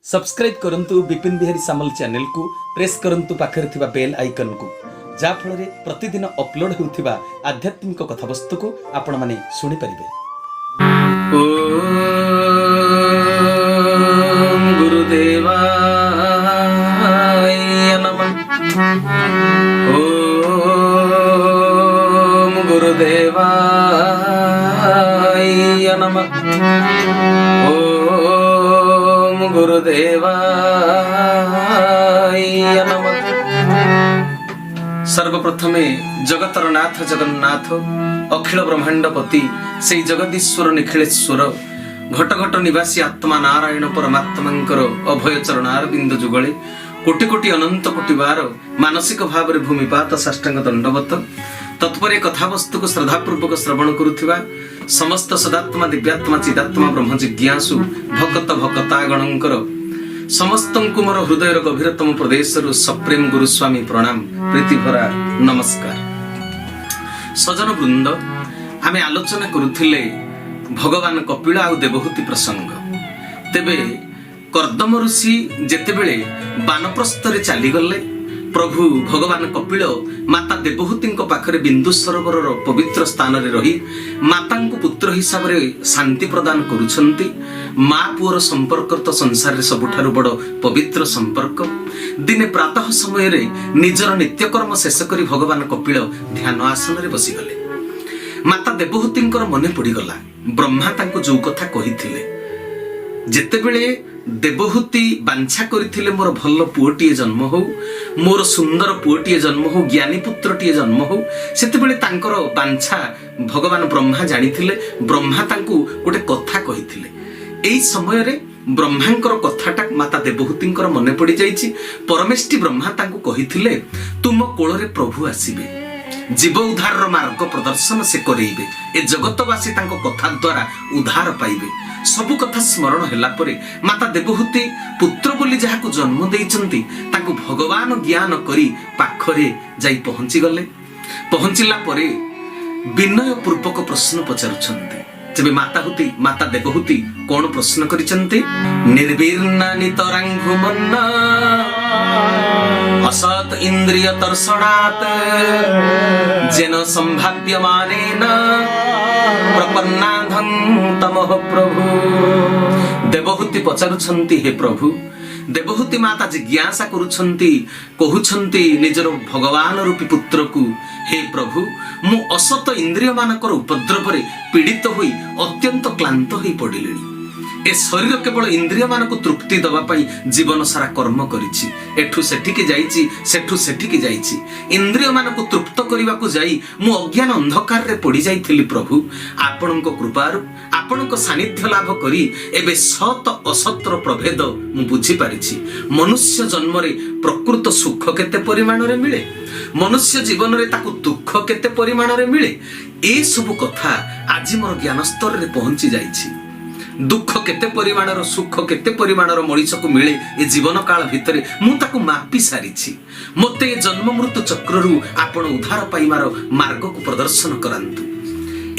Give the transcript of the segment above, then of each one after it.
Subscribe करंतु विपिन बिहारी सामल channel को press करंतु पाखरे थिबा बेल आइकन को जा फल रे प्रतिदिन अपलोड होउथिबा आध्यात्मिक कथावस्तु को आपण माने सुनि परिबे। ओम गुरुदेवाय नमः। ओम गुरुदेवाय नमः। ओम गुरुदेवाय नमः। सर्वप्रथमे जगतर नाथ जगन्नाथ अखिल ब्रह्मांडपति से जगदीश्वर निखिलेश्वर घट घट निवासी आत्मा नारायण परमात्मांकर अभय चरणार बिंदु जुगले कोटि कोटि अनंत कोटि बार मानसिक भाव में भूमिपात साष्टांग दंडवत तत्पर कथावस्तु को श्रद्धापूर्वक श्रवण करुथिबा समस्त सदात्मा दिव्यात्मा चिदात्मा ब्रह्म जिज्ञासु भक्त भक्तागणंकर समस्त मोर हृदयर गभीरतम प्रदेश सप्रेम गुरुस्वामी प्रणाम प्रीति भरा नमस्कार। सजन वृंद आमे आलोचना करुथिले भगवान कपिल आ देवहूति प्रसंग। तेबे कर्दम ऋषि जेतेबेले बानप्रस्थरे चली गले प्रभु भगवान कपिल माता देवहूति पाखरे बिंदु सरोवर पवित्र स्थान रे रही माता को पुत्र हिसाब रे शांति प्रदान करुछंती। माँ पुअर संपर्क तो संसार रे सबुठारु बड़ पवित्र संपर्क। दिने प्रातः समय रे निजर नित्यकर्म शेष करी भगवान कपिल ध्यान आसन रे बसी गले। माता देवहूतिंकर मने पड़ीगला ब्रह्मा तांको जो कथा कहिथिले जेतेबेले देवहूति बांछा करथिले मोर भल पुओटिए जन्म हो मोर सुंदर पुओटिए जन्म हो ज्ञानी पुत्रटिए जन्म हो सेतेबेले तांकर बांछा भगवान ब्रह्मा जानिथिले। ब्रह्मा तांको गोटे कथा कहिथिले। एई समय रे ब्रह्मांकर कथाटा माता देवहूतिंकर मने पड़ी जाइछि। परमेष्टि ब्रह्मा तांको कहिथिले तुम कोଳରେ प्रभु आसीबे जीव उद्धार मार्ग प्रदर्शन से करेइबे ए जगतवासी तांको कथा द्वारा उद्धार पाइबे। सबु कथा स्मरण होला परे माता देवहूति पुत्र बोली जाहाकु जन्म देइचंती तांको भगवान ज्ञान करी पाखरे जाई पहुंची गले। पहुंचिला परे विनय पूर्वक प्रश्न पचारुछंती। जेबे माता देवहूति कोन प्रश्न करिचंती निर्विर्णा नितरांघु मन्ना असत इंद्रिय तर्षणात् जेन संभाव्यमानेन प्रपन्नाधं तमः प्रभु। देवहूति पचारुछंती हे प्रभु। देवहूति माता जिज्ञासा करुछंती कहउछंती निजर भगवान रूपी पुत्र को हे प्रभु मु असत इंद्रिय मानकर उपद्रव रे पीड़ित होई अत्यंत क्लांत होई पड़िलिनी। ए शरीर केवल इंद्रिय मान को तृप्ति दवा पाई जीवन सारा कर्म करिछि। एठु सेठिके जाइछि सेठु सेठिके जाइछि इंद्रिय मान को तृप्त करिवा को जाई मु अज्ञान अंधकार रे पड़ी जाइथिली। प्रभु आपणक कृपारु आपणक सानिध्य लाभ करी एबे सत असतर प्रभेद मु बुझी पारिछि। मनुष्य जन्म रे प्रकृत सुख केते परिमाण रे मिले मनुष्य जीवन रे ताकु दुख केते परिमाण रे मिले ए सब कथा आज मोर ज्ञान स्तर रे पहुंची जाइछि। दुख केते परिमाणर सुख केते परिमाणर मनीष को मिले ए जीवन काल भितर मु ताकु मापी सारिछि। मते जन्म मृत्यु चक्ररु आपण उद्धार पाइमार मार्ग को प्रदर्शन करंतु।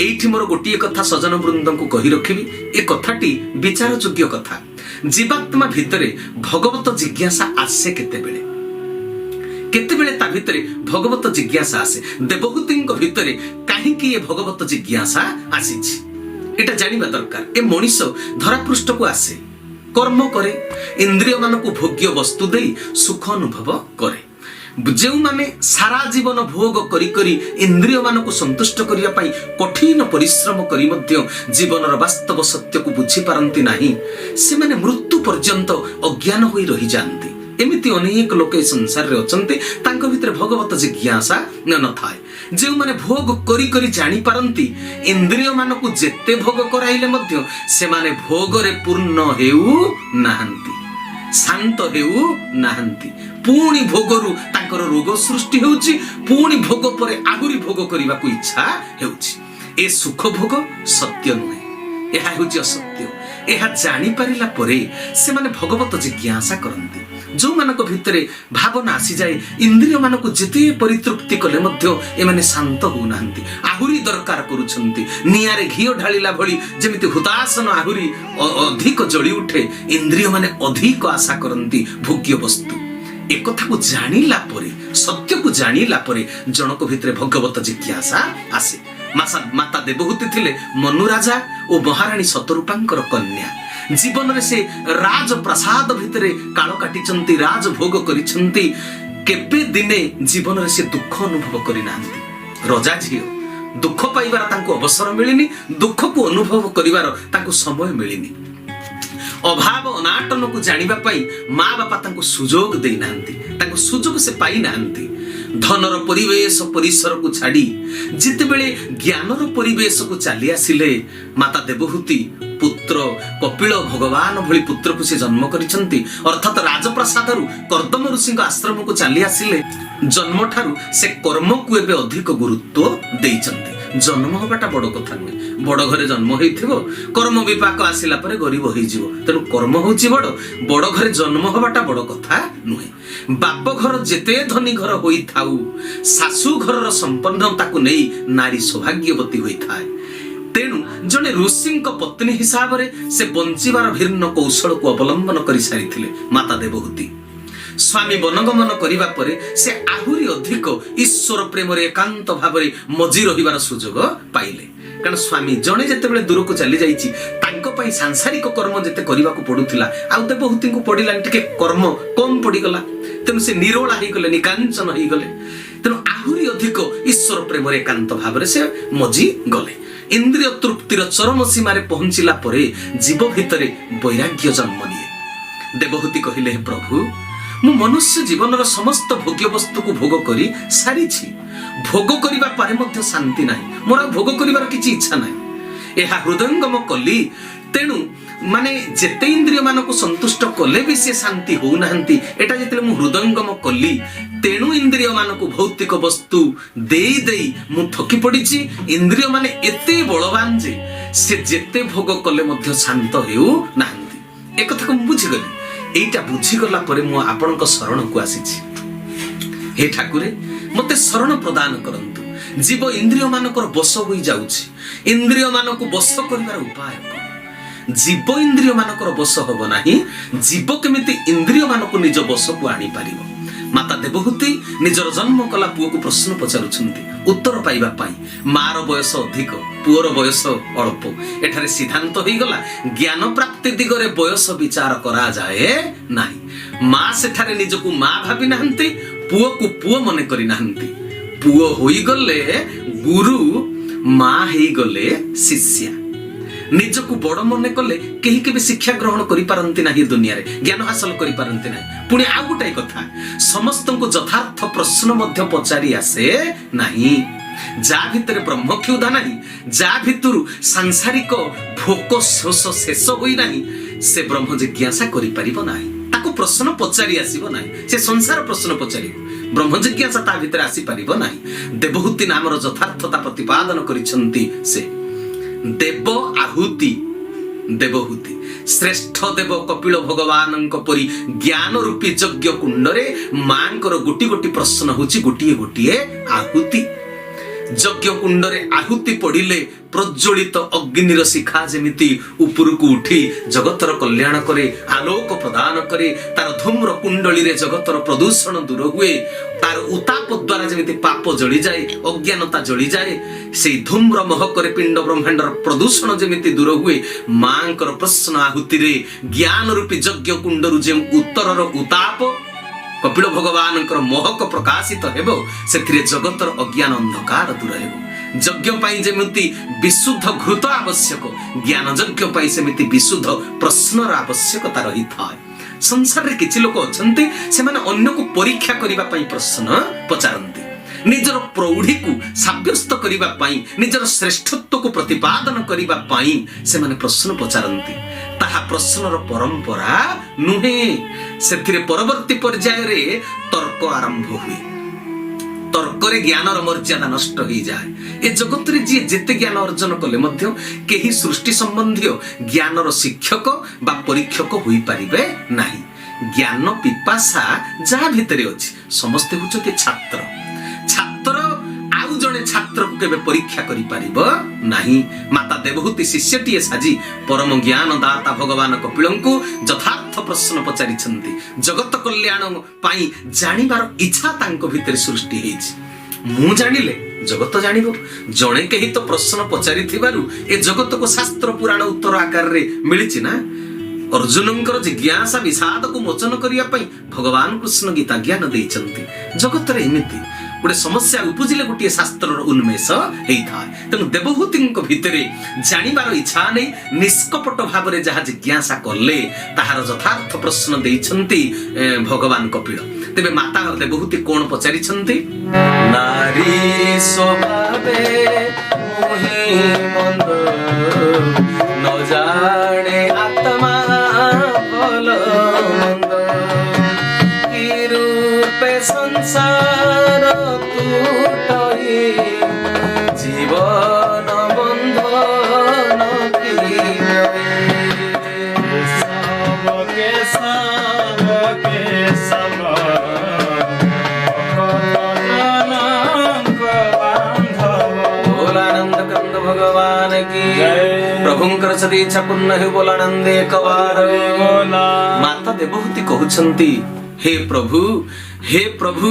एठी मोर गोटिए कथा सजन वृंद को कहि रखिबी। ए कथाटी विचार योग्य कथा। जीवात्मा भितरे भगवत जिज्ञासा आसे केतेबेले ता भितरे भगवत जिज्ञासा आसे। देवहूतिंक भितरे काहे कि ए भगवत जिज्ञासा आसीछि एटा जानिबा दरकार। ए मनीष धरा पृष्ठ को आसे कर्म करे इंद्रिय मान को भोग्य वस्तु देई सुख अनुभव करे। जो माने सारा जीवन भोग करी करी इंद्रिय मान को संतुष्ट करिया पाई कठिन परिश्रम करी मध्य जीवनर वास्तव सत्य को बुझी पारंती नाही से माने मृत्यु पर्यंत अज्ञान होई रही जानती। एमिति अनेक लोक संसार रे अचंते तांको भितर भगवत जिज्ञासा न थाए। जे माने भोग करी करी जानी पारंती इंद्रिय मान को जेते भोग कराइले मध्य से माने भोग रे पूर्ण हेउ नाहंती शांत हेउ नाहंती। पुणी भोगरु तांकर रोग सृष्टि हेउची पुणी भोग परे आहुरी भोग करिबा को इच्छा हेउची। ए सुख भोग सत्य नुहे एहा हेउची असत्य। ଏହା ଜାଣିପାରିଲା ପରେ ସେମାନେ ଭଗବତ ଜିଜ୍ଞାସା କରନ୍ତି। ଯୋଉମାନଙ୍କ ଭିତରେ ଭାବନା ଆସିଯାଏ ଇନ୍ଦ୍ରିୟ ମାନଙ୍କୁ ଯେତେ ପରିତୃପ୍ତି କଲେ ମଧ୍ୟ ଏମାନେ ଶାନ୍ତ ହଉନାହାନ୍ତି, ଆହୁରି ଦରକାର କରୁଛନ୍ତି। ନିଆଁରେ ଘିଅ ଢାଳିଲା ଭଳି ଯେମିତି ହୁତାସନ ଆହୁରି ଅଧିକ ଜଳି ଉଠେ, ଇନ୍ଦ୍ରିୟ ମାନେ ଅଧିକ ଆଶା କରନ୍ତି ଭୋଗ୍ୟ ବସ୍ତୁ। ଏକଥାକୁ ଜାଣିଲା ପରେ, ସତ୍ୟକୁ ଜାଣିଲା ପରେ ଜଣକ ଭିତରେ ଭଗବତ ଜିଜ୍ଞାସା ଆସେ। ମାତା ଦେବହୂତି ଥିଲେ ମନୁରାଜା ଓ ମହାରାଣୀ ଶତରୂପାଙ୍କର କନ୍ୟା। ଜୀବନରେ ସେ ରାଜପ୍ରାସାଦ ଭିତରେ କାଳ କାଟିଛନ୍ତି, ରାଜଭୋଗ କରିଛନ୍ତି। କେବେ ଦିନେ ଜୀବନରେ ସେ ଦୁଃଖ ଅନୁଭବ କରିନାହାନ୍ତି। ରଜା ଝିଅ, ଦୁଃଖ ପାଇବାର ତାଙ୍କୁ ଅବସର ମିଳିନି, ଦୁଃଖକୁ ଅନୁଭବ କରିବାର ତାଙ୍କୁ ସମୟ ମିଳିନି। ଅଭାବ ଅନାଟନକୁ ଜାଣିବା ପାଇଁ ମା ବାପା ତାଙ୍କୁ ସୁଯୋଗ ଦେଇନାହାନ୍ତି, ତାଙ୍କୁ ସୁଯୋଗ ସେ ପାଇନାହାନ୍ତି। ଧନର ପରିବେଶ ପରିସରକୁ ଛାଡ଼ି ଯେତେବେଳେ ଜ୍ଞାନର ପରିବେଶକୁ ଚାଲି ଆସିଲେ, ମାତା ଦେବହୂତି ପୁତ୍ର କପିଳ ଭଗବାନ ଭଳି ପୁତ୍ରକୁ ସେ ଜନ୍ମ କରିଛନ୍ତି। ଅର୍ଥାତ୍ ରାଜପ୍ରାସାଦରୁ କର୍ଦମ ଋଷିଙ୍କ ଆଶ୍ରମକୁ ଚାଲି ଆସିଲେ। ଜନ୍ମଠାରୁ ସେ କର୍ମକୁ ଏବେ ଅଧିକ ଗୁରୁତ୍ୱ ଦେଇଛନ୍ତି। ଜନ୍ମ ହବାଟା ବଡ କଥା ନୁହେଁ। ବଡ ଘରେ ଜନ୍ମ ହେଇଥିବ, କର୍ମ ବିପାକ ଆସିଲା ପରେ ଗରିବ ହେଇଯିବ। ତେଣୁ କର୍ମ ହଉଛି ବଡ ଘରେ ଜନ୍ମ ହବାଟା ବଡ କଥା ନୁହେଁ। ବାପ ଘର ଯେତେ ଧନୀ ଘର ହୋଇଥାଉ, ଶାଶୁ ଘରର ସମ୍ପନ୍ନତାକୁ ନେଇ ନାରୀ ସୌଭାଗ୍ୟବତୀ ହୋଇଥାଏ। ତେଣୁ ଜଣେ ଋଷିଙ୍କ ପତ୍ନୀ ହିସାବରେ ସେ ବଞ୍ଚିବାର ଭିନ୍ନ କୌଶଳକୁ ଅବଲମ୍ବନ କରି ସାରିଥିଲେ ମାତା ଦେବହୂତି। ସ୍ୱାମୀ ବନଗମନ କରିବା ପରେ ସେ ଆହୁରି ଅଧିକ ଈଶ୍ୱର ପ୍ରେମରେ ଏକାନ୍ତ ଭାବରେ ମଜି ରହିବାର ସୁଯୋଗ ପାଇଲେ। କାରଣ ସ୍ୱାମୀ ଜଣେ ଯେତେବେଳେ ଦୂରକୁ ଚାଲି ଯାଇଛି, ତାଙ୍କ ପାଇଁ ସାଂସାରିକ କର୍ମ ଯେତେ କରିବାକୁ ପଡୁଥିଲା, ଆଉ ଦେବହୂତିଙ୍କୁ ପଡିଲାନି, ଟିକେ କର୍ମ କମ୍ ପଡିଗଲା। ତେଣୁ ସେ ନିରୋଳା ହେଇଗଲେ, ନିକାଞ୍ଚନ ହେଇଗଲେ। ତେଣୁ ଆହୁରି ଅଧିକ ଈଶ୍ୱର ପ୍ରେମରେ ଏକାନ୍ତ ଭାବରେ ସେ ମଜି ଗଲେ। ଇନ୍ଦ୍ରିୟ ତୃପ୍ତିର ଚରମ ସୀମାରେ ପହଞ୍ଚିଲା ପରେ ଜୀବ ଭିତରେ ବୈରାଗ୍ୟ ଜନ୍ମ ନିଏ। ଦେବହୂତି କହିଲେ, ହେ ପ୍ରଭୁ, ମୁଁ ମନୁଷ୍ୟ ଜୀବନର ସମସ୍ତ ଭୋଗ୍ୟ ବସ୍ତୁକୁ ଭୋଗ କରି ସାରିଛି। ଭୋଗ କରିବା ପରେ ମଧ୍ୟ ଶାନ୍ତି ନାହିଁ। ମୋର ଆଉ ଭୋଗ କରିବାର କିଛି ଇଚ୍ଛା ନାହିଁ। ଏହା ହୃଦୟଙ୍ଗମ କଲି। ତେଣୁ ମାନେ ଯେତେ ଇନ୍ଦ୍ରିୟ ମାନଙ୍କୁ ସନ୍ତୁଷ୍ଟ କଲେ ବି ସେ ଶାନ୍ତି ହଉନାହାନ୍ତି। ଏଟା ଯେତେବେଳେ ମୁଁ ହୃଦୟଙ୍ଗମ କଲି, ତେଣୁ ଇନ୍ଦ୍ରିୟ ମାନଙ୍କୁ ଭୌତିକ ବସ୍ତୁ ଦେଇ ଦେଇ ମୁଁ ଥକି ପଡିଛି। ଇନ୍ଦ୍ରିୟ ମାନେ ଏତେ ବଳବାନ ଯେ ସେ ଯେତେ ଭୋଗ କଲେ ମଧ୍ୟ ଶାନ୍ତ ହେଉନାହାନ୍ତି। ଏକଥାକୁ ମୁଁ ବୁଝିଗଲି। এইটা বুঝিগলা পরে মু আপনার শরণকু আসিছি। হে ঠাকুরে, মতে শরণ প্রদান করন্তু। জীব ইন্দ্রিয় মানকর বশ হয়ে যাଉଛି। ইন্দ্রিয় মানকু বশ করিবার উপায় কଣ? জীব ইন্দ্রিয় মানকর বশ হব ନାହିଁ। জীব কেমিতি ইন্দ্রিয় মানকু নিজ বশকু আনি পারিব। মাতা দেবহূতি নিজর জন্ম কলা পুଅକୁ প্রশ্ন পচারুଛନ୍ତି উত্তর পাইবা পাই। মার বয়স অধিক, পুଅର বয়স অল্প। এঠারে সিদ্ধান্ত হইগলা জ্ঞান প্রাপ্তি দিগরে বয়স বিচার করা যায় নাই। মা সেঠারে নিজকু মা ভাবি নাহান্তি, পুଅକୁ পুଅ মনে করি নাহান্তি। পুଅ হইগলে গুরু, মা হইগলে শিষ্যা। ନିଜକୁ ବଡ ମନେ କଲେ କେହି କେବେ ଶିକ୍ଷା ଗ୍ରହଣ କରିପାରନ୍ତି ନାହିଁ, ଦୁନିଆରେ ଜ୍ଞାନ ହାସଲ କରିପାରନ୍ତି ନାହିଁ। ପୁଣି ଆଉ ଗୋଟାଏ କଥା, ସମସ୍ତଙ୍କୁ ଯଥାର୍ଥ ପ୍ରଶ୍ନ ମଧ୍ୟ ପଚାରି ଆସେ ନାହିଁ। ଯାହା ଭିତରେ ବ୍ରହ୍ମକ୍ଷୁଧା ନାହିଁ, ଯାହା ଭିତରୁ ସାଂସାରିକ ଭୋକ ଶୋଷ ଶେଷ ହୋଇନାହିଁ, ସେ ବ୍ରହ୍ମ ଜିଜ୍ଞାସା କରିପାରିବ ନାହିଁ। ତାକୁ ପ୍ରଶ୍ନ ପଚାରି ଆସିବ ନାହିଁ। ସେ ସଂସାର ପ୍ରଶ୍ନ ପଚାରିବ, ବ୍ରହ୍ମ ଜିଜ୍ଞାସା ତା ଭିତରେ ଆସିପାରିବ ନାହିଁ। ଦେବହୂତି ନାମର ଯଥାର୍ଥତା ପ୍ରତିପାଦନ କରିଛନ୍ତି ସେ। ଦେବ ଆହୁତି ଦେବହୂତି, ଶ୍ରେଷ୍ଠ ଦେବ କପିଳ ଭଗବାନଙ୍କ ପରି ଜ୍ଞାନ ରୂପୀ ଯଜ୍ଞ କୁଣ୍ଡରେ ମାଙ୍କର ଗୋଟି ଗୋଟି ପ୍ରଶ୍ନ ହଉଛି ଗୋଟିଏ ଗୋଟିଏ ଆହୁତି। ଯଜ୍ଞ କୁଣ୍ଡରେ ଆହୁତି ପଡିଲେ ପ୍ରଜ୍ୱଳିତ ଅଗ୍ନିର ଶିଖା ଯେମିତି ଉପରକୁ ଉଠି ଜଗତର କଲ୍ୟାଣ କରେ, ଆଲୋକ ପ୍ରଦାନ କରେ। ତାର ଧୂମ୍ର କୁଣ୍ଡଳୀରେ ଜଗତର ପ୍ରଦୂଷଣ ଦୂର ହୁଏ। ତାର ଉତ୍ତାପ ଦ୍ୱାରା ଯେମିତି ପାପ ଜଳିଯାଏ, ଅଜ୍ଞାନତା ଜଳିଯାଏ, ସେଇ ଧୂମ୍ର ମହକରେ ପିଣ୍ଡ ବ୍ରହ୍ମାଣ୍ଡର ପ୍ରଦୂଷଣ ଯେମିତି ଦୂର ହୁଏ, ମାଙ୍କର ପ୍ରଶ୍ନ ଆହୁତିରେ ଜ୍ଞାନ ରୂପୀ ଯଜ୍ଞ କୁଣ୍ଡରୁ ଯେଉଁ ଉତ୍ତରର ଉତ୍ତାପ କପିଳ ଭଗବାନଙ୍କର ମହକ ପ୍ରକାଶିତ ହେବ, ସେଥିରେ ଜଗତର ଅଜ୍ଞାନ ଅନ୍ଧକାର ଦୂର ହେବ। ଯଜ୍ଞ ପାଇଁ ଯେମିତି ବିଶୁଦ୍ଧ ଘୃତ ଆବଶ୍ୟକ, ଜ୍ଞାନ ଯଜ୍ଞ ପାଇଁ ସେମିତି ବିଶୁଦ୍ଧ ପ୍ରଶ୍ନର ଆବଶ୍ୟକତା ରହିଥାଏ। ସଂସାରରେ କିଛି ଲୋକ ଅଛନ୍ତି, ସେମାନେ ଅନ୍ୟକୁ ପରୀକ୍ଷା କରିବା ପାଇଁ ପ୍ରଶ୍ନ ପଚାରନ୍ତି। ନିଜର ପ୍ରୌଢ଼ିକୁ ସାବ୍ୟସ୍ତ କରିବା ପାଇଁ, ନିଜର ଶ୍ରେଷ୍ଠତ୍ୱକୁ ପ୍ରତିପାଦନ କରିବା ପାଇଁ ସେମାନେ ପ୍ରଶ୍ନ ପଚାରନ୍ତି। ତାହା ପ୍ରଶ୍ନର ପରମ୍ପରା ନୁହେଁ। ସେଥିରେ ପରବର୍ତ୍ତୀ ପର୍ଯ୍ୟାୟରେ ତର୍କ ଆରମ୍ଭ ହୁଏ। ତର୍କରେ ଜ୍ଞାନର ମର୍ଯ୍ୟାଦା ନଷ୍ଟ ହେଇଯାଏ। ए जगत रे जी जेते ज्ञान अर्जन कले मध्य केही सृष्टि संबंधी ज्ञानर शिक्षक बा परीक्षक होई परिबे नाही। ज्ञान पिपासा जहा भितरे अछि समस्ते होचते छात्र। छात्र आउ जणे छात्र को केबे परीक्षा करि परिबो नाही। माता देवहूति शिष्यटीए साजी परम ज्ञान दाता भगवान कपिलंकु यथार्थ प्रश्न पचारि छंती। जगत कल्याण पाई जानिबार इच्छा तांको भितरे सृष्टि हेछि। मु जानिले जगत जानिबो। जणे केही तो प्रश्न पचारि थिबारु ए जगत को शास्त्र पुराण उत्तर आकार रे मिलिछि ना। अर्जुनंकर जिज्ञासा विषाद को मोचन करिया पई भगवान कृष्ण गीता ज्ञान देइचंती। जगत रे एमिति गोटे समस्या उपजिले गोटे शास्त्रर उन्मेष हेई थाए। तेणु देवहूतिंक भितरे जानिबार इच्छा नै निष्कपट भावरे जहा जिज्ञासा कले ताहार यथार्थ प्रश्न देइछंती भगवान कपिल। तेबे माता देवहूति कोन पचारि छंती? नारी स्वभावे मोहि मंद न जाने आत्मा भल मंद कि रूपे संसार टूटई जीवन बंधन की सबके सब भोलानंद कंद भगवान की प्रभुंकर सदीच्छा पुण्य हे बोलानंदे कवार। माता देवहूति कहउछंती हे प्रभु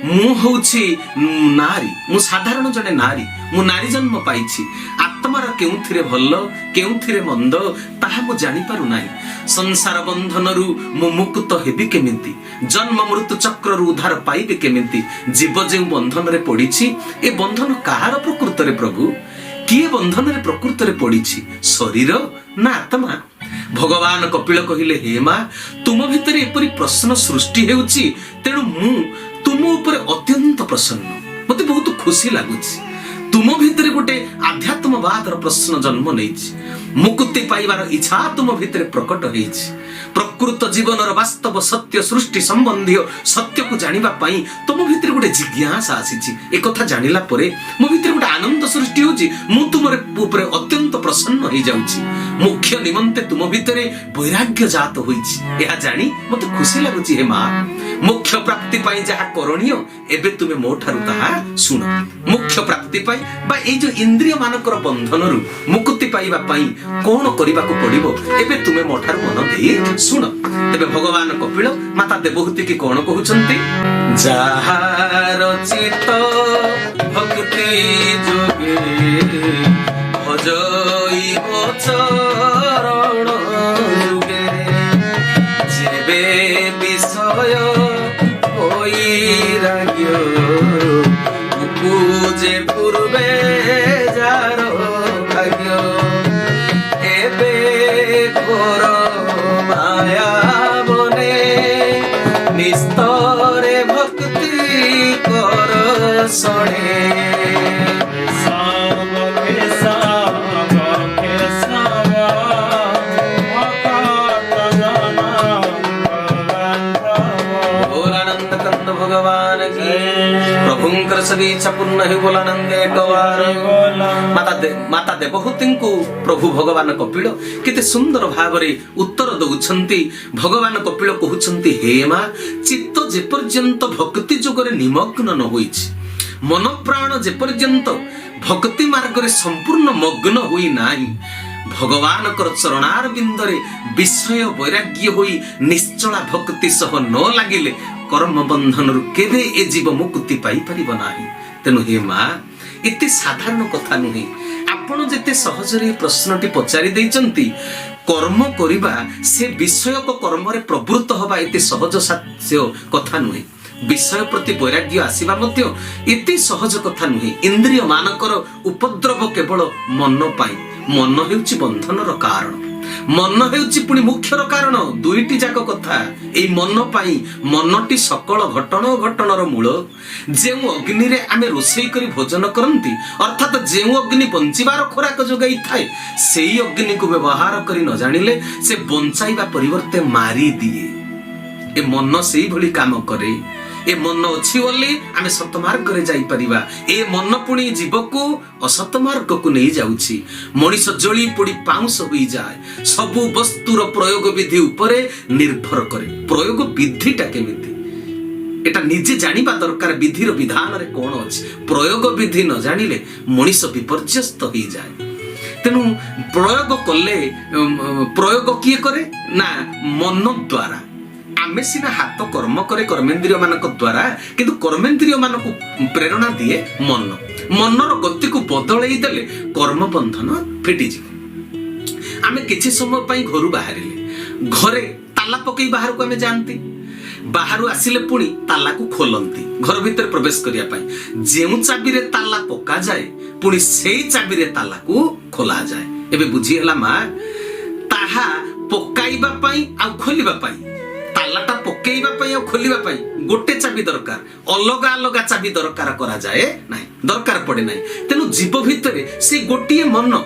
मु होछि नारी, मु साधारण जने नारी, मु नारी जन्म पाइछि। आत्मार केउथिरे भल्ल केउथिरे मंद ताहा मु जानि पारु नाही। संसार बंधनरु मु मुक्त हेबि केमिति, जन्म मृत्यु चक्ररु उद्धार पाइबे केमिति। जीव जे बंधन रे पडिछि ए बंधन काहार प्रकृत रे प्रभु? किए बंधन रे प्रकृत रे पडिछि? शरीर ना आत्मा? भगवान कपिल कहिले हे मां तुम भितर एपरि प्रश्न सृष्टि हेउछि तेणु मु तुम ऊपर अत्यंत प्रसन्न। मते बहुत खुशी लागुछि। तुम भितर गोटे आध्यात्मवादर प्रश्न जन्म नेछि। मुक्ति पाइबार इच्छा तुम भितर प्रकट हेछि। प्रकृत जीवनर वास्तव सत्य सृष्टि संबंधी सत्य को जानिबा पाई तुम भितर गोटे जिज्ञासा आसीछि। ए कथा जानिला परे मो भितर गोटे आनंद सृष्टि होछि। मु तुमरे ऊपर अत्यंत प्रसन्न हो जाउछि। मुख्य निमंते तुम भितर वैराग्य जात होइछि। एहा जानी मते खुशी लागुछि। हे मां मुख्य प्राप्ति पाई जहा करणीय एबे तुमे मो ठारु ताहा सुन। मुख्य प्राप्ति पाई बा ए जो इंद्रिय मानकर बंधनरु मुक्ति पाइबा पाई कोन करिबाको पड़िबो एबे तुमे मो ठारु मन देई सुन। तेबे भगवान कपिल माता देवहूति की कोन कहउछंती? जाहार चित भक्ति जोगे भजई चरण जुगे जेबे विषय वैराग्य पूजे पूर्वे जार भाग्य एबे घोर माया बने निस्तरे भक्ति कर सणे। प्रभुंकर सदीच्छा पुण्य हे बोलानंदे कवार। माता देवहूति को प्रभु भगवान कपिल केते सुंदर भावरे उत्तर दउछंती। भगवान कपिल कहउछंती हे मां चित्त जे पर्यंत भक्ति जोगरे निमग्न न होइछि, मन प्राण जे पर्यंत भक्ति मार्ग रे संपूर्ण मग्न होई नाही, भगवान कर चरणार बिंदरे विषय वैराग्य होई निश्चला भक्ति सह न लागिले कर्म बंधन रु केबे ए जीव मुक्ति पाई परिबो नाही। तेनु हे मां एते साधारण कथा नुहे। आपण जेते सहज रे प्रश्नटी पचारि दैचंती कर्म करिबा से विषय को कर्म रे प्रवृत्त होबा एते सहज साध्य कथा नुहे। विषय प्रति वैराग्य आसीबा मध्य एते सहज कथा नुहे। इंद्रिय मानकर उपद्रव केवल मन पाई। मन हेउची बंधनर कारण, मन हेउची पुणी मुख्यर कारण। दुईटी जाक कथा एई मन पाई। मनटी सकल घटन घटनर मूल। जेउ अग्नि रे आमे रोषेई करी भोजन करंती अर्थात जेउ अग्नि बंचिबार खोराक जोगाई थाए सेई अग्नि को व्यवहार करी न जानिले से बंचाइबा परिवर्ते मारी दिए। ए मन सेई भली काम करे। ए मन अच्छी बोली आमे सत मार्ग रे जाई परिबा। ए मन पुणी जीवको असत मार्ग को नहीं जाउछि। मनीष जळी पुड़ी पाउंस होई जाए। सबु वस्तुर प्रयोग विधि उपरे निर्भर करे। प्रयोग विधिटा केमिति एटा निजे जानिबा दरकार। विधिर विधान रे कोन अछि। प्रयोग विधि न जानिले मनीष विपर्यस्त होई जाए। तेनु प्रयोग कले प्रयोग किए करे ना मन द्वारा। आमे सिना हाथ कर्म करे कर्मेंद्रिय मानक द्वारा, किंतु कर्मेंद्रिय मानक प्रेरणा दिए मन। मनर गति को बदलई देले कर्म बंधन फिटी जिवो। आमे किछि समय पई घरु बाहरिले, घरे ताला पकई बाहर को आमे जानती। बाहरु आसिले पुणी ताला को खोलंती घर भीतर प्रवेश करिया पई। जेउ चाबी रे ताला पका जाए पुणी सेई चाबी रे ताला को खोला जाए। एबे बुझी हला मा ताहा पकाइबा पई आ खोलिबा पई, तालाटा पकेइबा पई आ खोलिबा पई गोटे चाबी दरकार। अलग अलग चाबी दरकार करा जाए नाही, दरकार पड़े नाही। तेनु जीव भितरे से गोटिए मन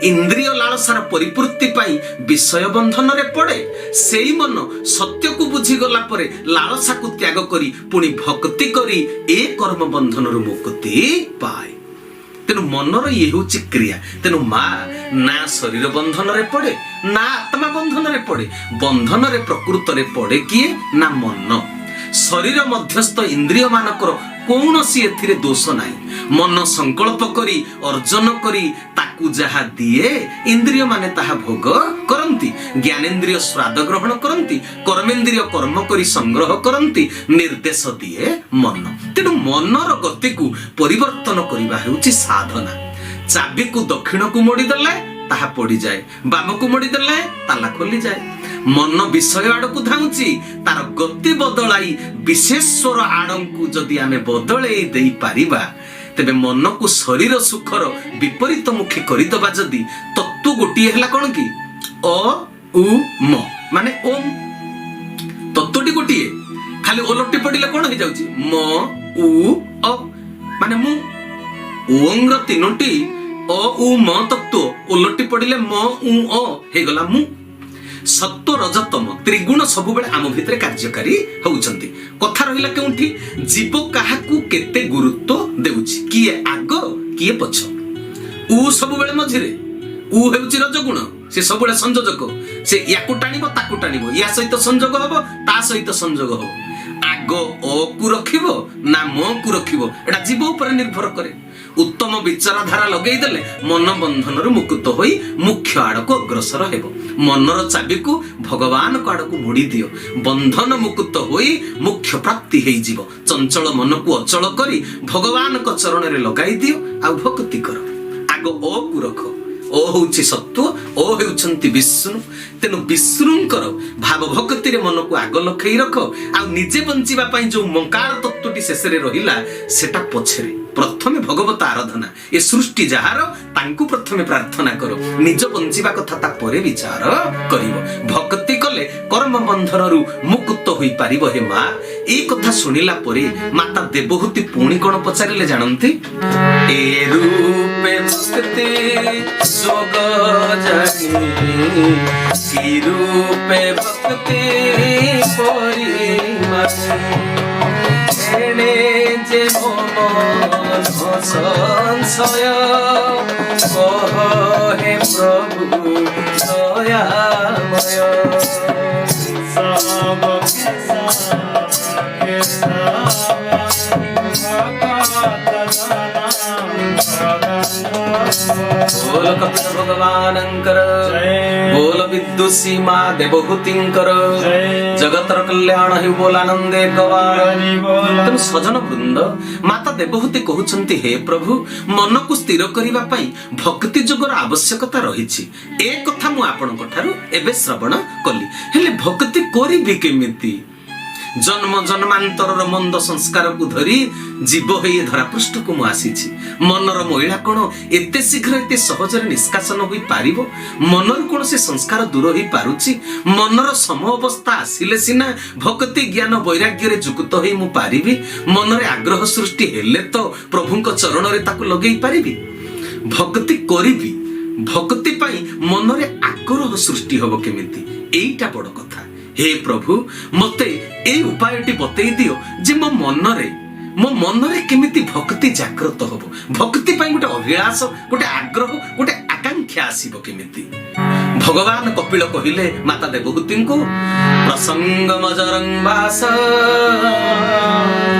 इंद्रिय लालसार परिपूर्ति पाई विषय बंधन रे पड़े। सेई मन सत्य को बुझी गला परे लालसा को त्याग करी पुणी भक्ति करी ए कर्म बंधन रु मुक्ति पाए। तेनु मनर ये होची क्रिया। तेनु मा ना शरीर बंधन रे पड़े ना आत्मा बंधन रे पड़े। बंधन रे प्रकृत रे पड़े किए ना मन। शरीर मध्यस्थ इंद्रिय मानकर कौनसी एथिरे दोष नाही। मन संकल्प करी अर्जन करी ताकू जहा दिए इंद्रिय माने ताहा भोग करंती। ज्ञानेन्द्रिय स्वाद ग्रहण करंती, कर्मेंद्रिय कर्म करी संग्रह करंती, निर्देश दिए मन। तेणु मनर गति को परिवर्तन करिबा हेउची साधना। चाबी को दक्षिण को मोड़ी देले ताहा पड़ी जाए, बाम को मोड़ी देले ताला खोली जाए। मन विषय आड़ को धाउची, तार गति बदलाई विशेश्वर आड़ंकु जदि आमे बदलई देई पारिबा तेबे मन को शरीर सुखर विपरीत मुखी करिदबा। जदि तत्व गोटिए हला कोन की अ उ म माने ओम, तत्वटी गोटिए खाली ओलटी पडिले कोन हो जाउची म उ अ माने मु। ओंग र तीनोटी अ उ म तत्व ओलटी पडिले म उ अ हे गला मु। सत्व रजतम त्रिगुण सब बेले आम भितर कार्यकारी होउचंती। कथा रहिला केउठी जीव काहाकू केते गुरुत्व देउची, किए आग किए पछ। उ सब बेले मझिरे उ हेउची रजगुण, से सब बेले संयोजक। से याकू टाणिबो ताकू टाणिबो, या सहित संयोग हबो ता सहित संयोग हबो। आग अ को रखिबो ना म को रखिबो एटा जीव ऊपर निर्भर करे। उत्तम विचारधारा लगेई देले मन बंधन रु मुक्त होई मुख्य आड़ को अग्रसर हेबो। मनर चाबी को भगवान को आड़ को मोड़ी दियो, बंधन मुक्त होई मुख्य प्राप्ति हेई जीवो। चंचल मन को अचल करी भगवान को चरण रे लगाई दियो आ भक्ति करो। आग ओ को रखो, ओ होउची सत्व, ओ हेउचंती विष्णु। तेनु विष्णुंकर भाव भक्ति रे मन को आग लखई रख। आ निजे बंचिबा पई जो मंकार तत्वटी शेष रे रहिला सेटा पछरे। प्रथमे भगवत आराधना, ए सृष्टि जहार तांकु प्रथमे प्रार्थना करो। निज बंचिबा कथा ता परे विचार करिवो। भक्ति कले कर्म बंधन रु मुक्त होई पारिबो। हे मा ए कथा सुनिला परे माता देवहूति पुणी कोन पचारिले जानंती? ए रूपे भक्ति जोग जानी, सी रूपे भक्ति परिमानी। एने जे मन संशय कह हे प्रभु दयामय। बोल कपिल भगवानंकर, बोल विदुषी माँ देवहूतिंकर, जगतर कल्याण ही बोल आनंदे गवार। तेणु सजन वृंद माता देवहूति कहउछंती, हे प्रभु मन को स्थिर करिबा पई भक्ति जोगर आवश्यकता रहिछि। ए कथा मु आपनक ठारू एबे श्रवण कली। हेले भक्ति करिबि केमिति? जन्म जन्मांतर मंद संस्कार को धरी जीव हे धरा पृष्ठ को मु आसीछि। मनर महिला कोन एते शीघ्र एते सहज रे निष्कासन होई पारिबो? मनर कोन से संस्कार दूर होई पारुछि? मनर सम अवस्था आसिले सिना भक्ति ज्ञान वैराग्य रे जुक्त होई मु पारिबि। मनरे आग्रह सृष्टि हेले तो प्रभुंक चरण रे ताकु लगेई पारिबि। भक्ति करिबि, भक्ति पाई मनरे आग्रह सृष्टि हबो केमिति? एईटा बड़ कथा। हे प्रभु मते ए उपायटी बतई दियो जे मो मनरे केमिति भक्ति जागृत हबो भक्ति पई गोटे अभिलाष गोटे आग्रह गोटे आकांक्षा आसीबो केमिति भगवान कपिल कहिले माता देवहूति को प्रसंग मजरं वास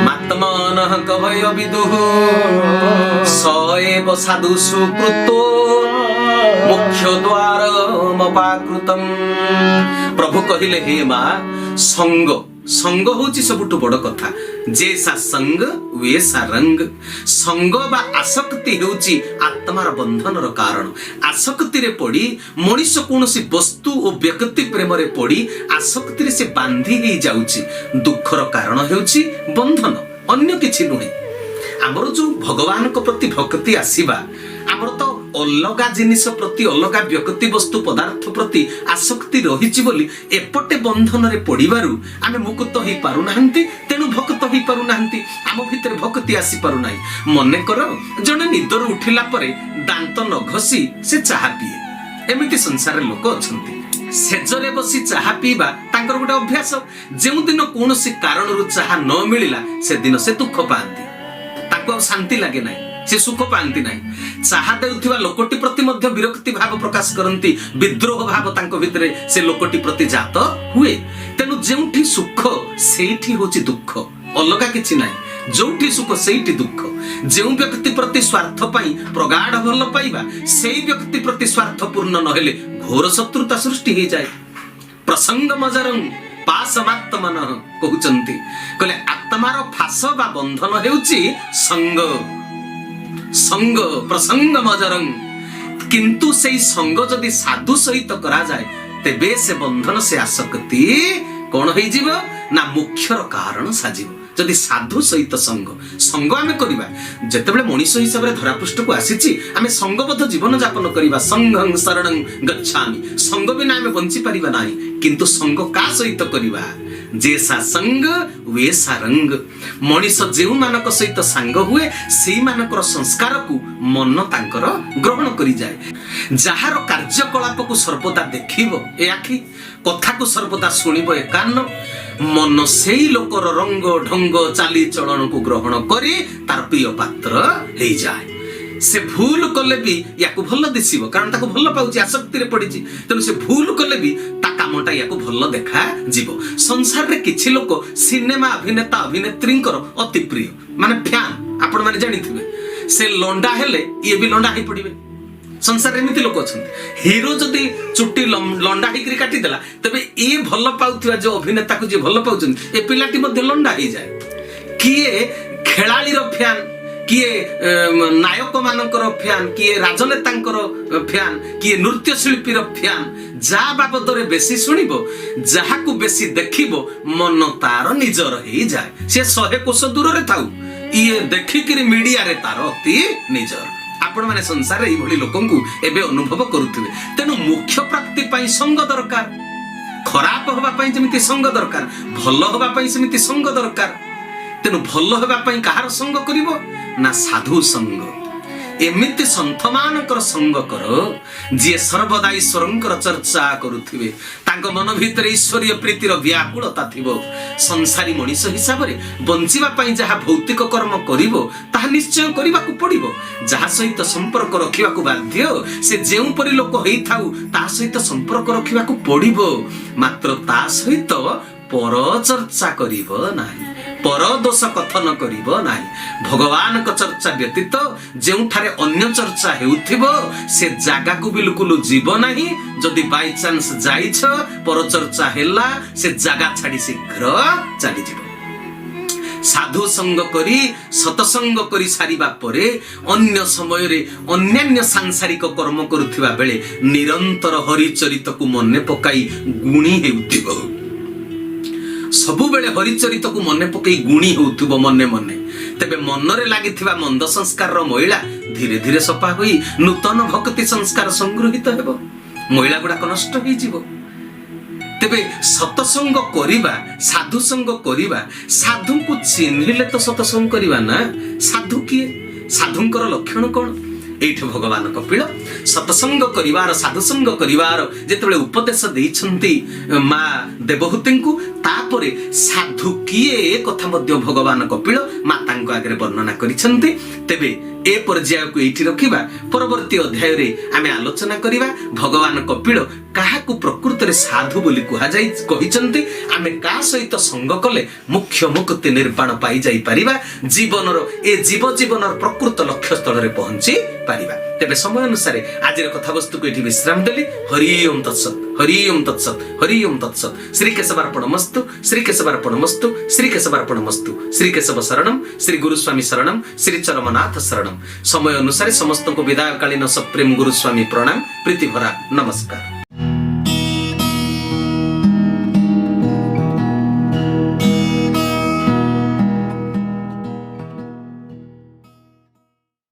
मात्मन कवय विदुः सएव साधु सुकृतो मुख्य द्वार मपाकृतम। प्रभु कहिले हे मा संग होची सबुठु बड़ कथा जे सा संग वे सा रंग संग बा आसक्ति होची आत्मार बंधनर कारण आसक्ति रे पड़ी मनुष्य कोनोसी वस्तु और व्यक्ति प्रेम रे पड़ी आसक्ति रे से बांधी ही जाउची दुखर कारण होची बंधन अन्य किछि नुहे। आमर जो भगवान को प्रति भक्ति आसीबा आमर तो अलगा जिनिस प्रति अलगा व्यक्ति वस्तु पदार्थ प्रति आसक्ति रहिछि बोली एपटे बंधन रे पड़िबारु आमे मुक्त होई पारु नाहंती तेनु भक्त होई पारु नाहंती आम भितर भक्ति आसी पारु नाही। मने कर जने निदर उठिला परे दांत न घसी से चाहा पिए एमिति संसार लोक अछंती सेजरे बसी चाहा पीबा तांकर गोटे अभ्यास जेउ दिन कोनोसी कारणरु चाहा न मिलिला से दिन से दुख पांती ताको शांति लागे नाही से सुख पांती नाही चाहा देउथिबा लोकटी प्रति मध्य विरक्ति भाव प्रकाश करंती विद्रोह भाव तांको भितरे से लोकटी प्रति जात हुए तेनु जेउठी सुख सेठी होची दुख अलगा किछि नाही जोठी सुख सेठी दुख जेउ व्यक्ति प्रति स्वार्थ पाई प्रगाढ़ भल पाइबा सेई व्यक्ति प्रति स्वार्थ पूर्ण नहेले घोर शत्रुता सृष्टि हो जाए। प्रसंग मजरं पासमात्मन कहउचंती कहले आत्मार फास बा बंधन हेउची संग प्रसंग मजरं किंतु सेई संग जदि साधु सहित करा जाए तेबे से बंधन से आसक्ति कोन होई जीव ना मुख्यर कारण साजिव। जदि साधु सहित संग आमे करिबा जेतेबेले मनुष्य हिसाब रे धरापृष्ठ को आसीची आमे संगबद्ध जीवन यापन करिबा संघं शरणं गच्छामि संग बिना आमे बंची परिबा नाही किंतु संग का सहित करिबा जे सा संग वे सा रंग मनुष्य जेउ मानक सहित संग हुए सेई मानकर संस्कार को मन तांकर ग्रहण करि जाय जहार कार्यकलाप को सर्वदा देखिबो ए आखि कथा को सर्वदा सुनिबो ए कान मन सेई लोकर रंग ढंग चाली चलन को ग्रहण करी तार प्रिय पात्र हो जाए से भूल कले भी याकू भल दिसिबो कारण ताको भल पाउची आसक्ति रे पड़िची तेनु से भूल कले भी ता कामटा याकू भल देखा जीवो। संसार रे किछि लोक सिनेमा अभिनेता अभिनेत्रींकर अति प्रिय माने फैन आपण माने जानिथिबे से लंडा हेले ये भी लंडा ही पड़िबे संसार एमिति लोक अछंती हीरो जदि चुट्टी लंडा हिकरी काटी देला तबे ए भल पाउथिबा जो अभिनेता को जे भल पाउछन ए पिलाटी मध्ये लंडा ही जाए किए खेलाड़ी रो फैन किए नायक मानकर फैन किए राजनेतांकर फैन किए नृत्य शिल्पी रो फैन जा बाबद रे बेसी सुनिबो जहा को बेसी देखिबो मन तार निजर ही जाए से 100 कोस दूर रे थाउ ये देखि कि मीडिया रे तार अति निजर आपण माने संसार रे इभली लोकंकु एबे अनुभव करूथिबे तेनु मुख्य प्राप्ति पई संग दरकार खराब होबा पई जेमिति संग दरकार भलो होबा पई सेमिति संग दरकार तेनु भलो होबा पई कहार संग करिवो ना साधु संग एमिति संत मानकर संग करो जे सर्वदा ईश्वरंकर चर्चा करूथिबे तांको मन भितर ईश्वरीय प्रीतिर व्याकुलता थिबो संसारी मनुष्य हिसाब रे बंचिबा पई जहा भौतिक कर्म करिवो ताहा निश्चय करिबा को पड़िबो जहा सहित संपर्क रखिबा को बाध्य से जेउ परि लोक हेई थाउ ता सहित संपर्क रखिबा को पड़िबो मात्र ता सहित पर चर्चा करिवो नाही पर दोष कथन करिवो नाही भगवान को चर्चा व्यतीत जेउठारे अन्य चर्चा हेउथिबो से जागा को बिल्कुल जीव नाही जदि बाय चांस जाइछ पर चर्चा हेला से जागा छाडी शीघ्र चली जीव। साधु संग करी सतसंग करी सारिबा परे अन्य समय रे अन्यान्य सांसारिक कर्म करुथिबा बेले निरंतर हरिचरित को मने पकाई गुणी हेउथिबो सबु बेले हरिचरित को मने पकई गुणी होउथुबो मने मने तेबे मनरे लागिथिबा मंद संस्कार रो महिला धीरे धीरे सफा होई नूतन भक्ति संस्कार संग्रहित हेबो महिला गुडा नष्ट होई जीवो। तेबे सतसंग करिबा साधु संग करिबा साधु को चिन्हिले तो सतसंग करिबा ना साधु किए साधुंकर लक्षण कोन एठी भगवान कपिल सत्संग करिवार साधुसंग करिवार जेतेबेले उपदेश देइछंती मा देवहूति को तापरे साधु किए ए कथा मध्य भगवान कपिल मातांको आगे वर्णना करिछंती। तेबे ए पर्याय को एठी रखिबा परवर्ती अध्याय रे आमे आलोचना करिबा भगवान कपिल काहाकू प्रकृति रे साधु बोली कुहा जाई कहिछंती आमे का सहित संग कले मुख्य मुक्ति निर्वाण पाई जाई परिबा जीवनर ए जीवनर प्रकृत लक्ष्य स्थल रे पहुंची परिबा। तेबे समय अनुसार आज कथा वस्तु को एठी विश्राम देली। हरि ओम तत्सत हरि ओम तत्सत हरि ओम तत्सत। श्री केशवार्पणमस्तु श्री केशवार्पणमस्तु श्री केशवार्पणमस्तु। श्री केशव शरणम श्री गुरुस्वामी शरणम श्री चरमनाथ शरणम। समय अनुसार समस्त को विदायकालीन सप्रेम गुरुस्वामी प्रणाम प्रीति भरा नमस्कार।